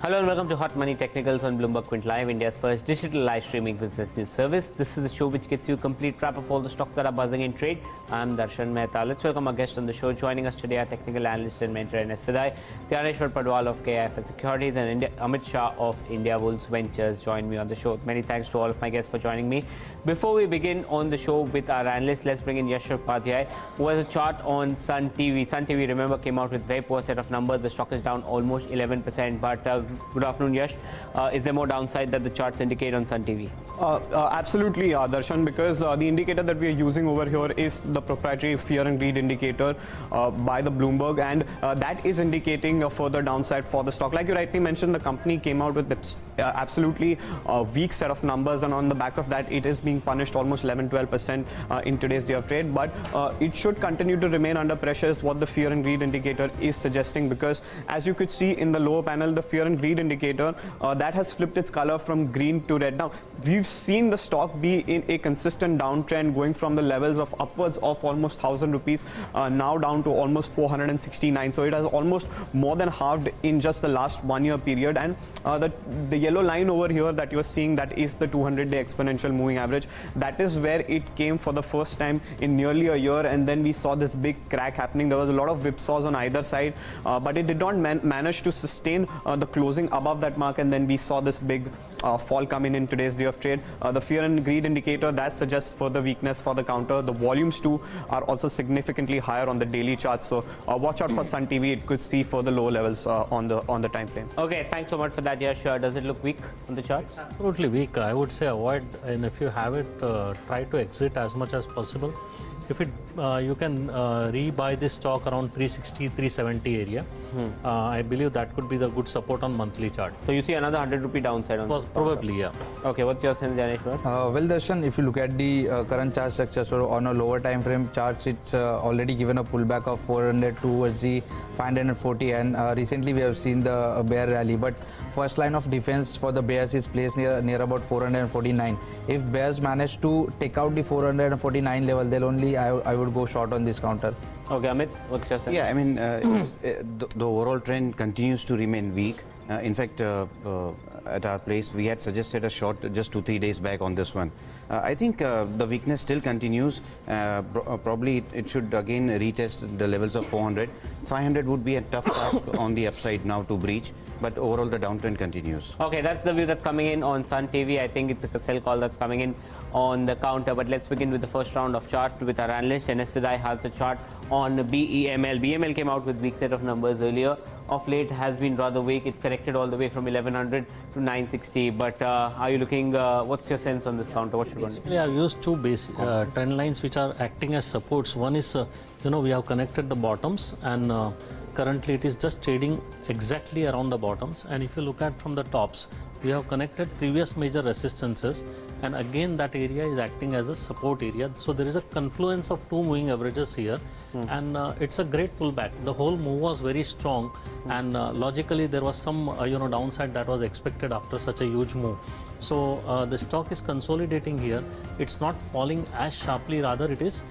Hello and welcome to Hot Money Technicals on Bloomberg Quint Live, India's first digital live streaming business news service. This is a show which gets you a complete wrap of all the stocks that are buzzing in trade. I'm Darshan Mehta. Let's welcome our guest on the show. Joining us today are technical analyst and mentor NS Dhaneshwar Padwal of KIFS Securities and Amit Shah of Indiabulls Ventures join me on the show. Many thanks to all of my guests for joining me. Before we begin on the show with our analyst, let's bring in Yash Upadhyay, who has a chart on Sun TV. Sun TV, remember, came out with very poor set of numbers. The stock is down almost 11%. But good afternoon, Yash. Is there more downside that the charts indicate on Sun TV? Absolutely, Darshan, because the indicator that we are using over here is the proprietary fear and greed indicator by the Bloomberg, and that is indicating a further downside for the stock. Like you rightly mentioned, the company came out with absolutely weak set of numbers, and on the back of that, it is being punished almost 11-12% in today's day of trade. But it should continue to remain under pressure, is what the fear and greed indicator is suggesting, because as you could see in the lower panel, the fear and greed indicator that has flipped its color from green to red. Now, we've seen the stock be in a consistent downtrend, going from the levels of upwards of almost 1,000 rupees now down to almost 469. So it has almost more than halved in just the last 1 year period. And the yellow line over here that you're seeing, that is the 200-day exponential moving average. That is where it came for the first time in nearly a year, and then we saw this big crack happening. There was a lot of whipsaws on either side, but it did not manage to sustain the closing above that mark, and then we saw this big fall come in today's day of trade. The fear and greed indicator, that suggests further weakness for the counter. The volumes too are also significantly higher on the daily charts, so watch out for Sun TV. It could see further lower levels on the time frame. Okay, thanks so much for that. Yeah, sure. Does it look weak on the chart? It's absolutely weak. I would say avoid, and if you have it, try to exit as much as possible. If it, you can rebuy this stock around 360, 370 area. I believe that could be the good support on monthly chart. So you see another 100 rupee downside on this probably, yeah. Okay, what's your sense, Dhaneshwar? Well, Darshan, if you look at the current chart structure, so on a lower time frame charts, it's already given a pullback of 400 towards the 540, and recently we have seen the bear rally. But first line of defense for the bears is placed near about 449. If bears manage to take out the 449 level, then only I would go short on this counter. Okay, Amit, what's your sense? Yeah, I mean, the overall trend continues to remain weak. In fact, at our place, we had suggested a short just 2-3 days back on this one. I think the weakness still continues. Probably it should again retest the levels of 400. 500 would be a tough task on the upside now to breach, but overall the downtrend continues. Okay, that's the view that's coming in on Sun TV. I think it's a sell call that's coming in on the counter. But let's begin with the first round of chart with our analyst. NS has a chart on BEML. BEML came out with weak set of numbers earlier. Of late has been rather weak. It's corrected all the way from 1100 to 960. But are you looking, what's your sense on this counter? What should one do? Basically, I've used two basic trend lines which are acting as supports. One is, we have connected the bottoms, and currently it is just trading exactly around the bottoms. And if you look at from the tops, we have connected previous major resistances, and again that area is acting as a support area. So there is a confluence of two moving averages here, and it's a great pullback. The whole move was very strong, and logically there was some downside that was expected after such a huge move. So the stock is consolidating here. It's not falling as sharply, rather it is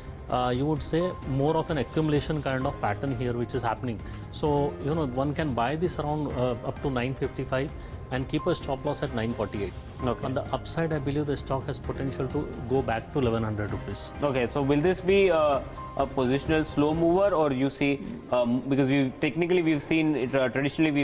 you would say more of an accumulation kind of pattern here which is happening. So one can buy this around up to 955 and keep a stop loss at 948. Okay. On the upside, I believe the stock has potential to go back to 1100 rupees. Okay, so will this be a positional slow mover, or you see, because traditionally we've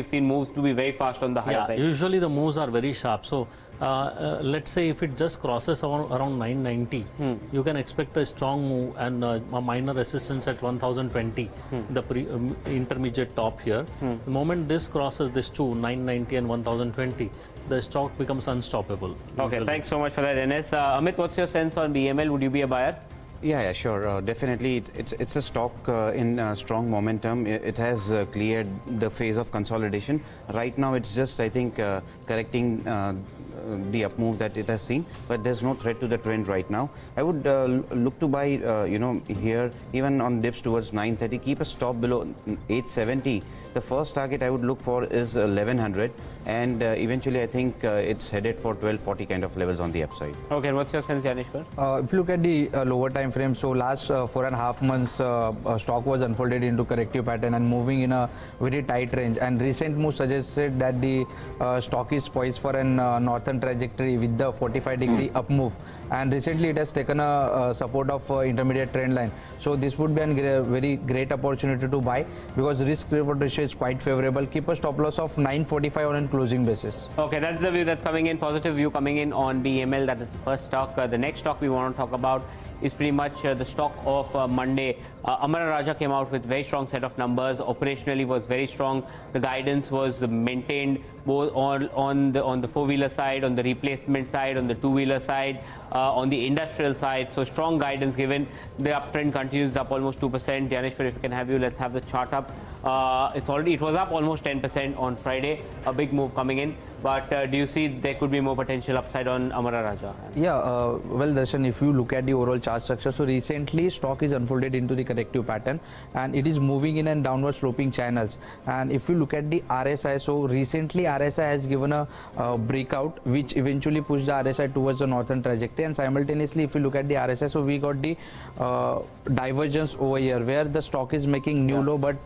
seen moves to be very fast on the higher side? Usually the moves are very sharp. So let's say if it just crosses around 990, you can expect a strong move and a minor resistance at 1020, the intermediate top here. The moment this crosses this two, 990 and 1020, the stock becomes unstoppable. Okay, usually. Thanks so much for that, NS. Amit, what's your sense on BML? Would you be a buyer? Yeah, sure. Definitely, it's a stock in strong momentum. It has cleared the phase of consolidation. Right now, it's just, I think, correcting the up move that it has seen, but there's no threat to the trend right now. I would look to buy, here, even on dips towards 930, keep a stop below 870. the first target I would look for is 1100, and eventually I think it's headed for 1240 kind of levels on the upside. Okay, what's your sense, Janeshwar? If you look at the lower time frame, so last 4.5 months stock was unfolded into corrective pattern and moving in a very tight range, and recent move suggested that the stock is poised for an northern trajectory with the 45-degree up move, and recently it has taken a support of intermediate trend line. So this would be a very great opportunity to buy because risk reward ratio is quite favorable. Keep a stop loss of 945 on a closing basis. Okay, that's the view that's coming in. Positive view coming in on BML. That is the first stock. The next stock we want to talk about is pretty much the stock of Monday. Amara Raja came out with very strong set of numbers. Operationally was very strong. The guidance was maintained both on the four-wheeler side, on the replacement side, on the two-wheeler side, on the industrial side. So strong guidance given. The uptrend continues up almost 2%. Janeshwar, if you can have you, let's have the chart up. It was up almost 10% on Friday. A big move coming in. But do you see there could be more potential upside on Amara Raja? Yeah, well, Darshan, if you look at the overall chart structure, so recently stock is unfolded into the corrective pattern and it is moving in and downward sloping channels. And if you look at the RSI, so recently RSI has given a breakout which eventually pushed the RSI towards the northern trajectory, and simultaneously if you look at the RSI, so we got the divergence over here where the stock is making new low, but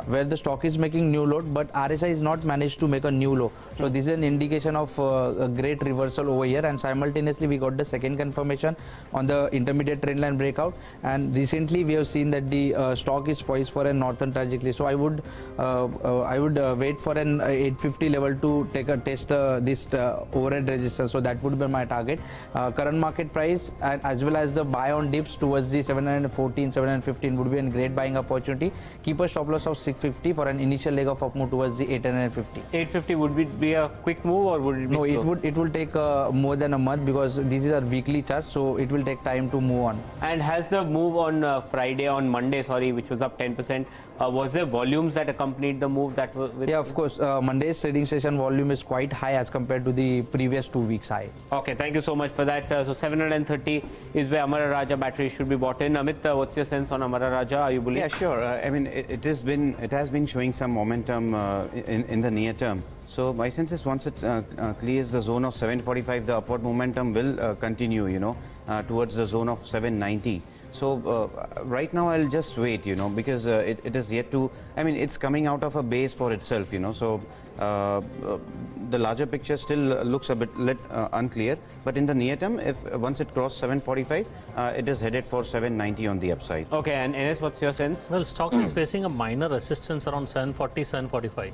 where the stock is making new low, but RSI is not managed to make a new low. So this is an indication of a great reversal over here, and simultaneously we got the second confirmation on the intermediate trend line breakout, and recently we have seen that the stock is poised for a northern trajectory. So I would wait for an 850 level to take a test this overhead resistance. So that would be my target. Current market price and as well as the buy on dips towards the 714, 715 would be a great buying opportunity. Keep a stop loss of 650 for an initial leg of up move towards the 850. 850 would be a quick move, or would it be no slow? it will take more than a month because this is a weekly chart, so it will take time to move on. And has the move on Monday, which was up 10%, was there volumes that accompanied the move that was with? Yeah, of course. Monday's trading session volume is quite high as compared to the previous 2 weeks high. Okay, thank you so much for that. So 730 is where Amara Raja battery should be bought in. Amit, what's your sense on Amara Raja? Are you bullish? Yeah, sure. I mean, it has been showing some momentum in the near term. So my sense is once it clears the zone of 745, the upward momentum will continue, towards the zone of 790. So right now I'll just wait, because it is yet to, I mean, it's coming out of a base for itself, so the larger picture still looks a bit unclear, but in the near term, if once it crosses 745, it is headed for 790 on the upside. Okay, and NS, what's your sense? Well, stock is facing a minor resistance around 740, 745.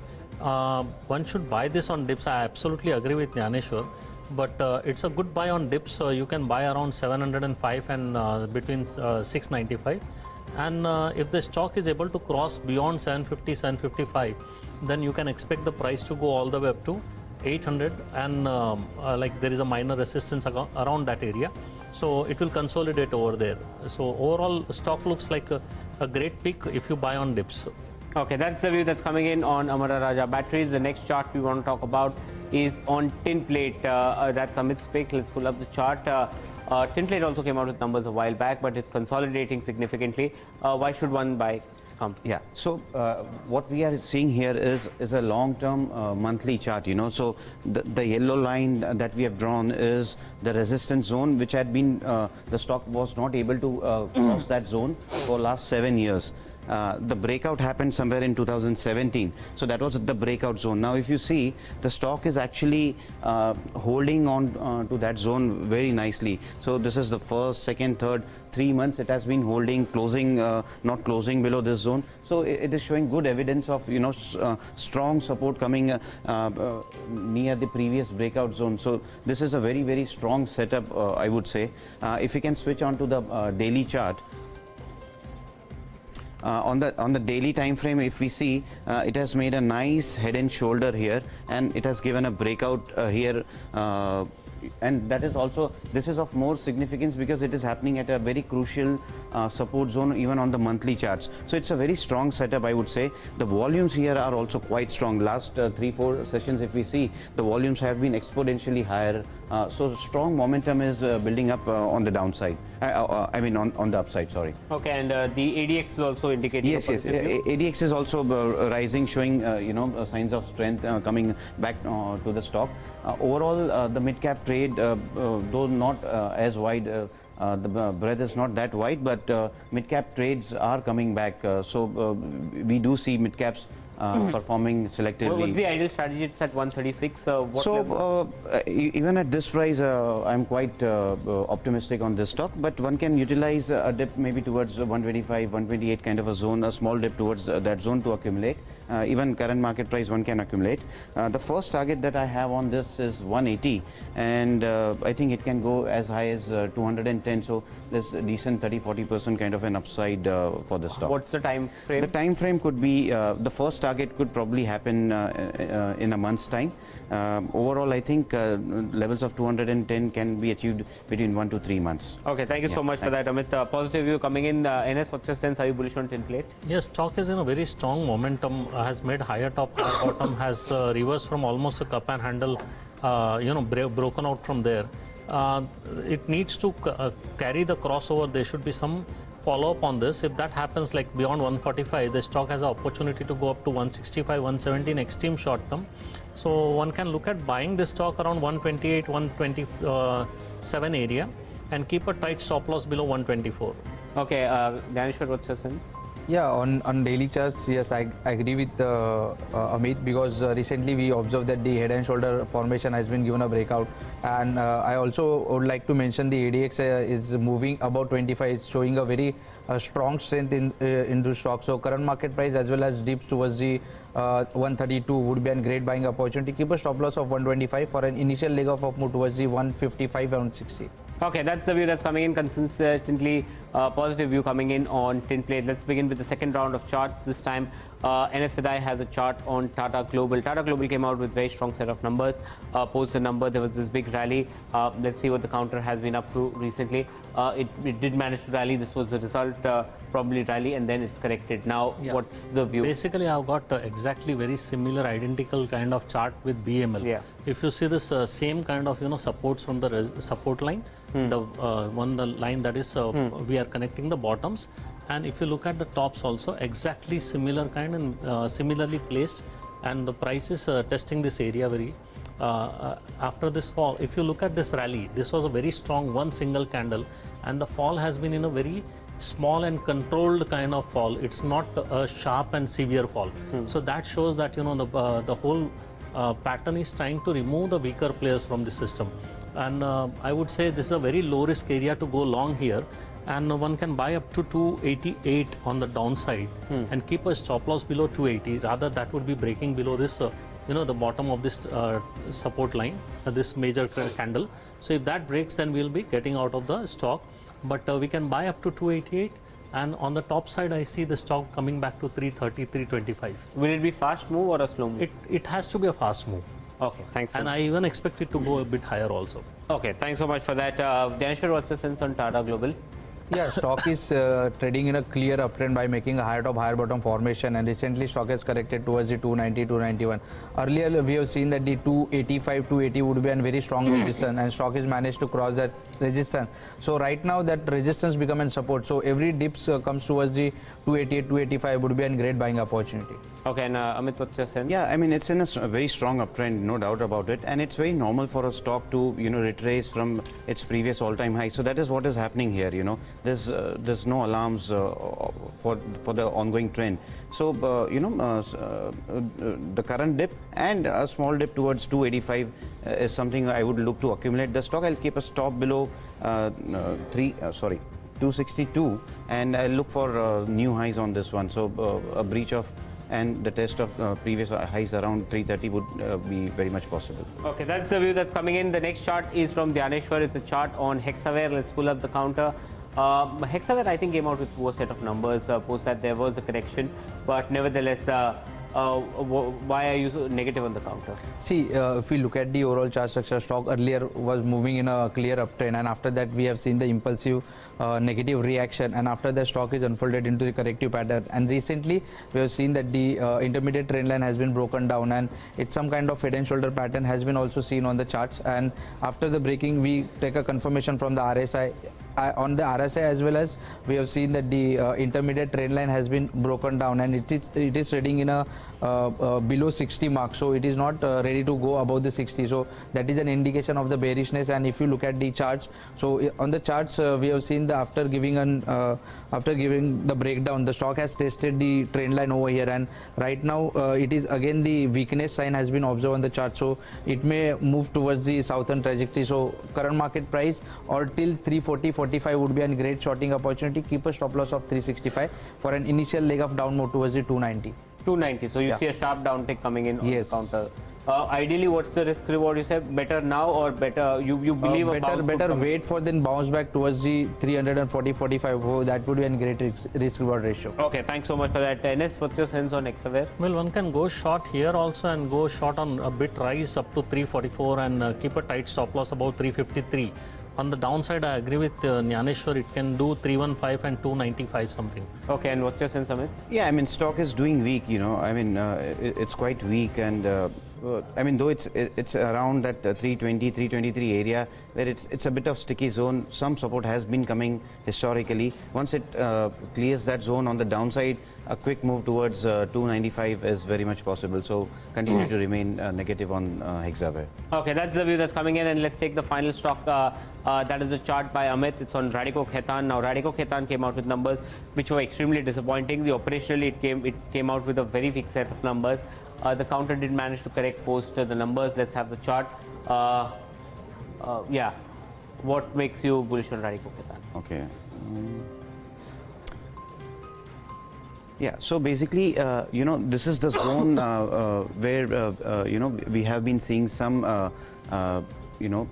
One should buy this on dips. I absolutely agree with Janeshwar, but it's a good buy on dips. You can buy around 705 and between 695. And if the stock is able to cross beyond 750, 755, then you can expect the price to go all the way up to 800, and like there is a minor resistance around that area. So it will consolidate over there. So overall stock looks like a great pick if you buy on dips. Okay, that's the view that's coming in on Amara Raja batteries. The next chart we want to talk about is on tin plate. That's Amit's pick. Let's pull up the chart. Tin plate also came out with numbers a while back, but it's consolidating significantly. Why should one buy company? Yeah, so what we are seeing here is a long-term monthly chart, So the yellow line that we have drawn is the resistance zone, which had been, the stock was not able to cross that zone for last 7 years. The breakout happened somewhere in 2017, so that was the breakout zone. Now if you see, the stock is actually holding on to that zone very nicely. So this is the first, second, third, 3 months it has been holding, closing, not closing below this zone. So it is showing good evidence of strong support coming near the previous breakout zone. So this is a very, very strong setup, I would say. If you can switch on to the daily chart. On the daily time frame, if we see, it has made a nice head and shoulder here, and it has given a breakout here and that is also, this is of more significance because it is happening at a very crucial support zone even on the monthly charts. So it's a very strong setup, I would say. The volumes here are also quite strong. Last 3-4 sessions, if we see, the volumes have been exponentially higher. So strong momentum is building up on the downside. I mean on the upside, sorry. Okay, and the ADX is also indicating. Yes, yes. ADX is also rising, showing signs of strength coming back to the stock. Overall, the mid-cap trade, though not as wide, the breadth is not that wide, but mid-cap trades are coming back. So we do see mid-caps performing selectively. What's the ideal strategy? It's at 136. Even at this price, I'm quite optimistic on this stock, but one can utilize a dip maybe towards 125, 128 kind of a zone, a small dip towards that zone to accumulate. Even current market price one can accumulate. The first target that I have on this is 180, and I think it can go as high as 210. So there's a decent 30-40% kind of an upside for the stock. What's the time frame? The time frame could be, the first target could probably happen in a month's time. Overall, I think levels of 210 can be achieved between 1 to 3 months. Okay, thank you so much for that, Amit. Positive view coming in. NS, what's your sense? Are you bullish on tin plate? Yes, stock is in a very strong momentum, has made higher top, higher bottom, has reversed from almost a cup and handle, broken out from there. It needs to carry the crossover. There should be some follow-up on this. If that happens, like beyond 145, the stock has an opportunity to go up to 165, 170 in extreme short term. So one can look at buying this stock around 128, 127 area and keep a tight stop loss below 124. Okay, Daneshwar, what's your sense? Yeah, on daily charts, yes, I agree with Amit, because recently we observed that the head and shoulder formation has been given a breakout, and I also would like to mention the ADX is moving above 25, it's showing a very strong strength in the stock. So current market price as well as dips towards the 132 would be a great buying opportunity. Keep a stop loss of 125 for an initial leg of up move towards the 155 and 60. Okay, that's the view that's coming in, consistently positive view coming in on tin plate. Let's begin with the second round of charts. This time, NS Vidai has a chart on Tata Global. Tata Global came out with very strong set of numbers. Post the number, there was this big rally. Let's see what the counter has been up to recently. It did manage to rally. This was the result, probably rally, and then it's corrected. Now, Yeah. What's the view? Basically, I've got exactly very similar, identical kind of chart with BML. Yeah. If you see this same kind of supports from the support line, the line that is we are connecting the bottoms, and if you look at the tops also, exactly similar kind and similarly placed, and the price is testing this area very. After this fall, if you look at this rally, this was a very strong one single candle, and the fall has been in a very small and controlled kind of fall. It's not a sharp and severe fall. So that shows that the whole pattern is trying to remove the weaker players from the system, and I would say this is a very low risk area to go long here, and one can buy up to 288 on the downside and keep a stop loss below 280. Rather, that would be breaking below this the bottom of this support line, this major candle. So if that breaks, then we'll be getting out of the stock, but we can buy up to 288. And on the top side, I see the stock coming back to 330, 325. Will it be fast move or a slow move? It has to be a fast move. Okay, thanks. And I even expect it to go a bit higher also. Okay, thanks so much for that. Daneshwar, what's your sense on Tata Global? Yeah, stock is trading in a clear uptrend by making a higher top, higher bottom formation, and recently stock has corrected towards the 290, 291. Earlier, we have seen that the 285, 280 would be a very strong resistance, and stock has managed to cross that resistance. So right now, that resistance becoming support. So every dips comes towards the 288, 285 would be a great buying opportunity. Okay, and Amit, what's your sense? Yeah, I mean, it's in a very strong uptrend, no doubt about it, and it's very normal for a stock to retrace from its previous all-time high. So that is what is happening here. There's no alarms for the ongoing trend. So the current dip and a small dip towards 285 is something I would look to accumulate. The stock, I'll keep a stop below 262, and I'll look for new highs on this one. So a breach of and the test of previous highs around 330 would be very much possible. Okay, that's the view that's coming in. The next chart is from Daneshwar. It's a chart on Hexaware. Let's pull up the counter. Hexaware, I think, came out with a poor set of numbers. Post that there was a correction, but nevertheless, why are you so negative on the counter? See, if we look at the overall chart structure, stock earlier was moving in a clear uptrend, and after that we have seen the impulsive negative reaction, and after that stock is unfolded into the corrective pattern. And recently we have seen that the intermediate trend line has been broken down, and it's some kind of head and shoulder pattern has been also seen on the charts. And after the breaking, we take a confirmation from the RSI. On the RSI as well as we have seen that the intermediate trend line has been broken down, and it is trading in a below 60 mark, so it is not ready to go above the 60. So that is an indication of the bearishness. And if you look at the charts, so on the charts we have seen the after giving the breakdown, the stock has tested the trend line over here, and right now it is again the weakness sign has been observed on the chart, so it may move towards the southern trajectory. So current market price or till 340-45 would be a great shorting opportunity. Keep a stop loss of 365 for an initial leg of down move towards the 290. 290. So you see a sharp downtick coming in on the Yes. counter. Ideally, what's the risk reward? You say better now or better? You believe a bounce would better come? wait for then bounce back towards the 340-45. Oh, that would be a great risk reward ratio. Okay, thanks so much for that. Enes, what's your sense on Exaware? Well, one can go short here also and go short on a bit rise up to 344 and keep a tight stop loss about 353. On the downside, I agree with Nyaneshwar, it can do 315 and 295 something. Okay, and what's your sense, Amit? Yeah, I mean, stock is doing weak, you know. I mean, it's quite weak, and I mean, though it's around that 320, 323 area where it's a bit of sticky zone. Some support has been coming historically. Once it clears that zone on the downside, a quick move towards 295 is very much possible. So continue to remain negative on Hexaware. Okay, that's the view that's coming in, and let's take the final stock. That is a chart by Amit. It's on Radico Khaitan. Now, Radico Khaitan came out with numbers which were extremely disappointing. Operationally, it came out with a very weak set of numbers. The counter did manage to correct post the numbers. Let's have the chart. Yeah, what makes you bullish on Radico Khaitan? Okay. Yeah, so basically, you know, this is the zone where, you know, we have been seeing some, you know,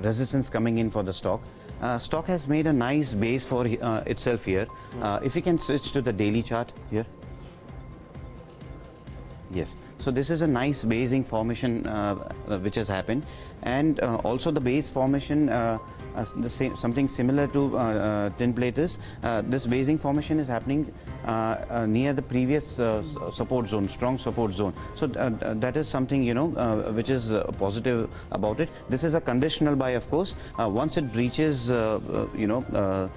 resistance coming in for the stock. Stock has made a nice base for itself here. If we can switch to the daily chart here. Yes, so this is a nice basing formation which has happened, and also the base formation, something similar to tin platers. This basing formation is happening near the previous support zone, strong support zone. So that is something, you know, which is positive about it. This is a conditional buy, of course. Once it breaches, you know,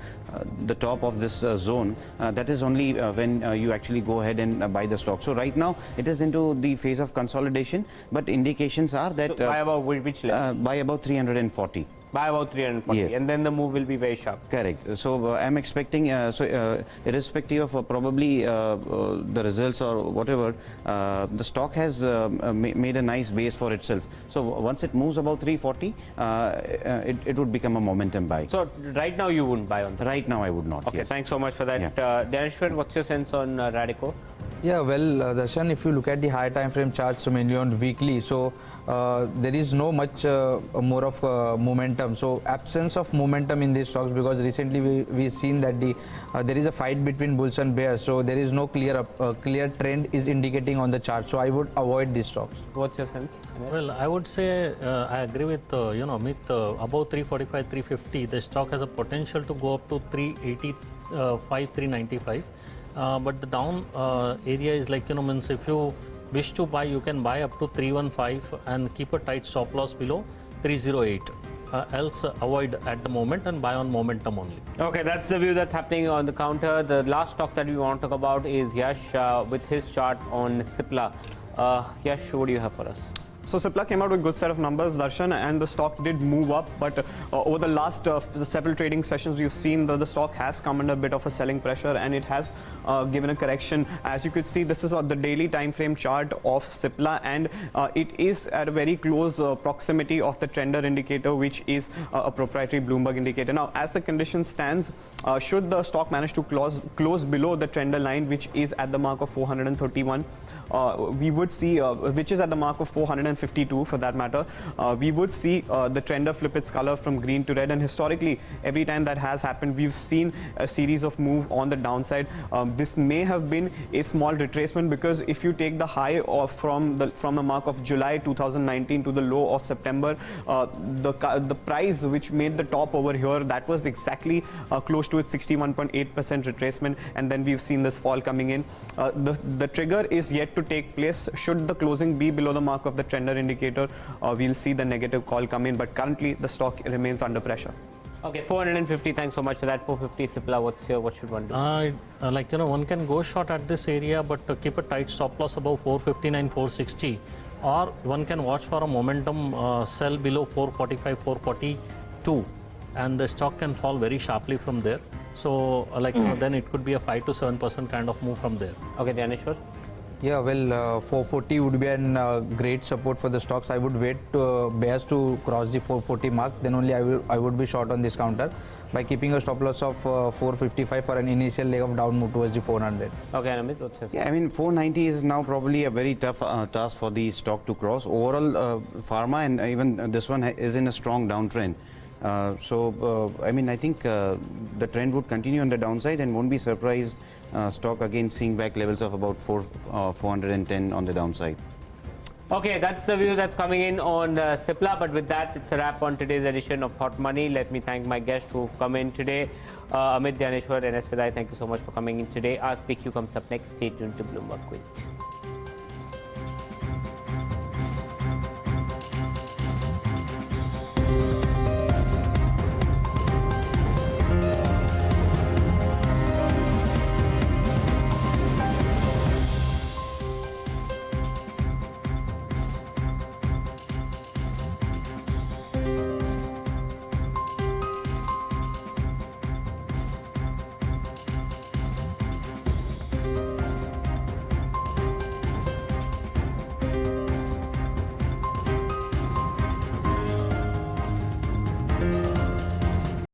the top of this zone, that is only when you actually go ahead and buy the stock. So right now it is into the phase of consolidation, but indications are that So by about which level? by about 340. By about 340, Yes. and then the move will be very sharp. Correct. So I'm expecting, irrespective of probably the results or whatever, the stock has made a nice base for itself. So once it moves about 340, it would become a momentum buy. So right now you wouldn't buy on that. Right now I would not. Okay, Yes. thanks so much for that. Yeah. Dhaneshwar, what's your sense on Radico? Yeah, well, Darshan, if you look at the high time frame charts mainly on weekly, so there is no much more of momentum. So absence of momentum in these stocks, because recently we've seen that there is a fight between bulls and bears. So there is no clear trend is indicating on the chart. So I would avoid these stocks. What's your sense? Well, I would say I agree with you know, Amit, above 345, 350, the stock has a potential to go up to 385, 395. But the down area is like, you know, means if you wish to buy, you can buy up to 315 and keep a tight stop loss below 308. Else avoid at the moment and buy on momentum only. Okay, that's the view that's happening on the counter. The last stock that we want to talk about is Yash with his chart on Cipla. Yash, what do you have for us? So Cipla came out with a good set of numbers, Darshan, and the stock did move up, but over the last several trading sessions, we've seen that the stock has come under a bit of a selling pressure, and it has given a correction. As you could see, this is the daily time frame chart of Cipla, and it is at a very close proximity of the trender indicator, which is a proprietary Bloomberg indicator. Now, as the condition stands, should the stock manage to close below the trender line, which is at the mark of 431, we would see, which is at the mark of 450, 452 for that matter, we would see the trender flip its color from green to red. And historically, every time that has happened, we've seen a series of move on the downside. This may have been a small retracement, because if you take the high from the mark of July 2019 to the low of September, the price which made the top over here, that was exactly close to its 61.8% retracement, and then we've seen this fall coming in. The trigger is yet to take place. Should the closing be below the mark of the trender indicator, we'll see the negative call come in, but currently the stock remains under pressure. Okay, 450. Thanks so much for that. 450 Cipla. What should one do? One can go short at this area, but keep a tight stop loss above 459, 460, or one can watch for a momentum sell below 445, 442, and the stock can fall very sharply from there. So, then it could be a 5 to 7% kind of move from there. Okay, Dhaneshwar. Yeah, well, 440 would be a great support for the stocks. I would wait bears to cross the 440 mark. Then only I would be short on this counter by keeping a stop loss of 455 for an initial leg of down move towards the 400. Okay, Amit, what's your Yeah, I mean 490 is now probably a very tough task for the stock to cross. Overall, pharma and even this one is in a strong downtrend. I mean, I think the trend would continue on the downside, and won't be surprised stock again seeing back levels of about 410 on the downside. Okay, that's the view that's coming in on Cipla. But with that, it's a wrap on today's edition of Hot Money. Let me thank my guests who've come in today. Amit, Dhaneshwar, NS Vidai, thank you so much for coming in today. Our PQ comes up next. Stay tuned to Bloomberg Quint.